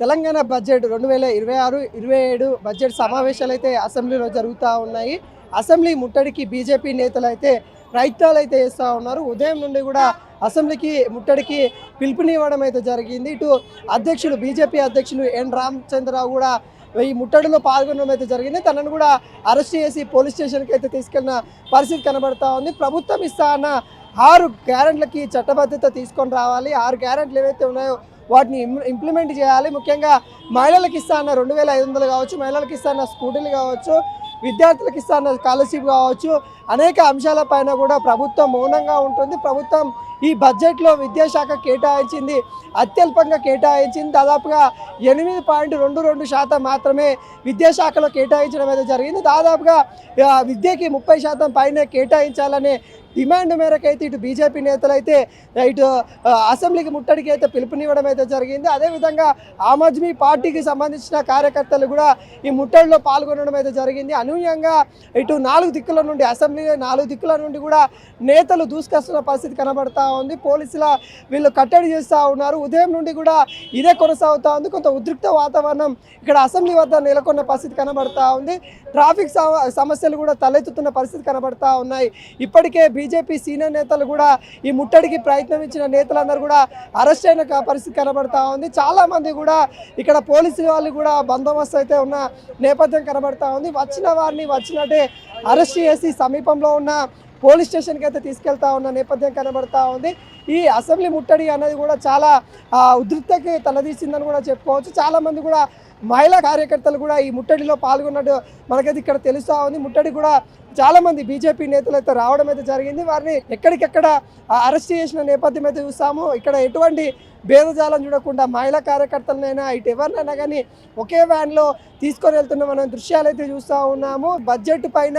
Telangana budget 2026-27 budget సమావేశాలు అయితే అసెంబ్లీలో జరుగుతూ ఉన్నాయి. అసెంబ్లీ ముట్టడికి బీజేపీ నేతలు అయితే ప్రయత్నాలు అయితే చేస్తూ ఉన్నారు. ఉదయం నుండి కూడా అసెంబ్లీకి ముట్టడికి పిలుపునివ్వడం అయితే జరిగింది. ఇటు అధ్యక్షులు బీజేపీ అధ్యక్షులు ఎన్ రామచంద్రరావు కూడా ఈ ముట్టడిలో పాల్గొనడం అయితే జరిగింది. తనను కూడా అరెస్ట్ చేసి పోలీస్ స్టేషన్కి అయితే తీసుకెళ్లిన పరిస్థితి కనబడతా ఉంది. ప్రభుత్వం ఇస్తా అన్న 6 గ్యారెంట్లకి చట్టబద్ధత తీసుకొని రావాలి. 6 గ్యారెంట్లు ఏవైతే ఉన్నాయో వాటిని ఇంప్లిమెంట్ చేయాలి. ముఖ్యంగా మహిళలకు ఇస్తా అన్న 2500 కావచ్చు, మహిళలకు ఇస్తా అన్న స్కూటీలు కావచ్చు, విద్యార్థులకు ఇస్తా అన్న స్కాలర్షిప్ కావచ్చు, అనేక అంశాలపైన కూడా ప్రభుత్వం మౌనంగా ఉంటుంది. ప్రభుత్వం ఈ బడ్జెట్లో విద్యాశాఖ కేటాయించింది అత్యల్పంగా కేటాయించింది. దాదాపుగా 8.22% మాత్రమే విద్యాశాఖలో కేటాయించడం అయితే జరిగింది. దాదాపుగా విద్యకి 30% పైనే కేటాయించాలనే డిమాండ్ మేరకు అయితే ఇటు బీజేపీ నేతలు అయితే ఇటు అసెంబ్లీకి ముట్టడికి అయితే పిలుపునివ్వడం అయితే జరిగింది. అదేవిధంగా ఆమ్ ఆద్మీ పార్టీకి సంబంధించిన కార్యకర్తలు కూడా ఈ ముట్టడిలో పాల్గొనడం అయితే జరిగింది. అనూహ్యంగా ఇటు 4 దిక్కుల నుండి అసెంబ్లీ 4 దిక్కుల నుండి కూడా నేతలు దూసుకొస్తున్న పరిస్థితి కనబడతా ఉంది. పోలీసుల వీళ్ళు కట్టడి చేస్తూ ఉన్నారు. ఉదయం నుండి కూడా ఇదే కొనసాగుతూ ఉంది. కొంత ఉద్రిక్త వాతావరణం ఇక్కడ అసెంబ్లీ వద్ద నెలకొన్న పరిస్థితి కనబడతా ఉంది. ట్రాఫిక్ సమస్యలు కూడా తలెత్తుతున్న పరిస్థితి కనబడతా ఉన్నాయి. ఇప్పటికే బీజేపీ సీనియర్ నేతలు కూడా ఈ ముట్టడికి ప్రయత్నించిన నేతలందరూ కూడా అరెస్ట్ అయిన పరిస్థితి కనబడతా ఉంది. చాలామంది కూడా ఇక్కడ పోలీసుల వాళ్ళు కూడా బందోబస్తు అయితే ఉన్న నేపథ్యం కనబడతా ఉంది. వచ్చిన వారిని వచ్చినట్టే అరెస్ట్ చేసి సమీపంలో ఉన్న పోలీస్ స్టేషన్కి అయితే తీసుకెళ్తా ఉన్న నేపథ్యం కనబడతా ఉంది. ఈ అసెంబ్లీ ముట్టడి అనేది కూడా చాలా ఉద్రిక్తకి తలదీసిందని కూడా చెప్పుకోవచ్చు. చాలామంది కూడా మహిళా కార్యకర్తలు కూడా ఈ ముట్టడిలో పాల్గొన్నట్టు మనకైతే ఇక్కడ తెలుస్తూ ఉంది. ముట్టడి కూడా చాలామంది బీజేపీ నేతలు అయితే రావడం అయితే జరిగింది. వారిని ఎక్కడికెక్కడ అరెస్ట్ చేసిన నేపథ్యం అయితే చూస్తాము. ఇక్కడ ఎటువంటి భేదజాలం చూడకుండా మహిళా కార్యకర్తలనైనా ఇటు ఎవరినైనా కానీ ఒకే వ్యాన్లో తీసుకొని వెళ్తున్న మనం దృశ్యాలు అయితే చూస్తూ ఉన్నాము. బడ్జెట్ పైన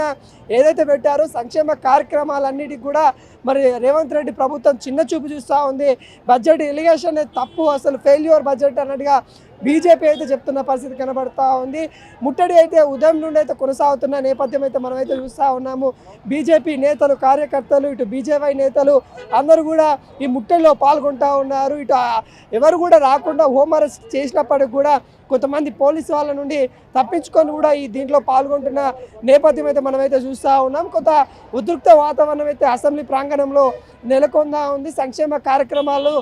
ఏదైతే పెట్టారో సంక్షేమ కార్యక్రమాలన్నిటికీ కూడా మరి రేవంత్ రెడ్డి ప్రభుత్వం చిన్న చూపు చూస్తూ ఉంది. బడ్జెట్ ఎలిగేషన్ అనేది తప్పు, అసలు ఫెయిల్యూర్ బడ్జెట్ అన్నట్టుగా బీజేపీ అయితే చెప్తున్న పరిస్థితి కనబడతా ఉంది. ముట్టడి అయితే ఉదయం నుండి అయితే కొనసాగుతున్న నేపథ్యం అయితే మనమైతే చూస్తూ ఉన్నాము. బీజేపీ నేతలు కార్యకర్తలు ఇటు బీజేపీ నేతలు అందరూ కూడా ఈ ముట్టడిలో పాల్గొంటూ ఉన్నారు. ఇటు ఎవరు కూడా రాకుండా హోమ్ అరెస్ట్ చేసినప్పటికి కూడా కొంతమంది పోలీసు వాళ్ళ నుండి తప్పించుకొని కూడా ఈ దీంట్లో పాల్గొంటున్న నేపథ్యం అయితే మనమైతే చూస్తూ ఉన్నాం. కొంత ఉద్రిక్త వాతావరణం అయితే అసెంబ్లీ ప్రాంగణంలో నెలకొందా ఉంది. సంక్షేమ కార్యక్రమాలు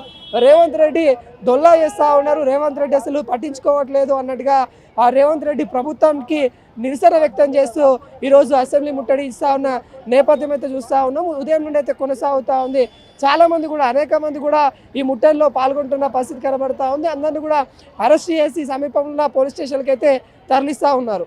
రేవంత్ రెడ్డి దొల్లా చేస్తూ ఉన్నారు. రేవంత్ రెడ్డి అసలు పట్టించుకోవట్లేదు అన్నట్టుగా ఆ రేవంత్ రెడ్డి ప్రభుత్వానికి నిరసన వ్యక్తం చేస్తూ ఈరోజు అసెంబ్లీ ముట్టడి ఇస్తూ ఉన్న నేపథ్యం అయితే చూస్తూ ఉన్నాము. ఉదయం నుండి అయితే కొనసాగుతూ ఉంది. చాలామంది కూడా అనేక మంది కూడా ఈ ముట్టడిలో పాల్గొంటున్న పరిస్థితి కనబడతా ఉంది. అందరినీ కూడా అరెస్ట్ చేసి సమీపంలో ఉన్న పోలీస్ స్టేషన్కి అయితే తరలిస్తూ ఉన్నారు.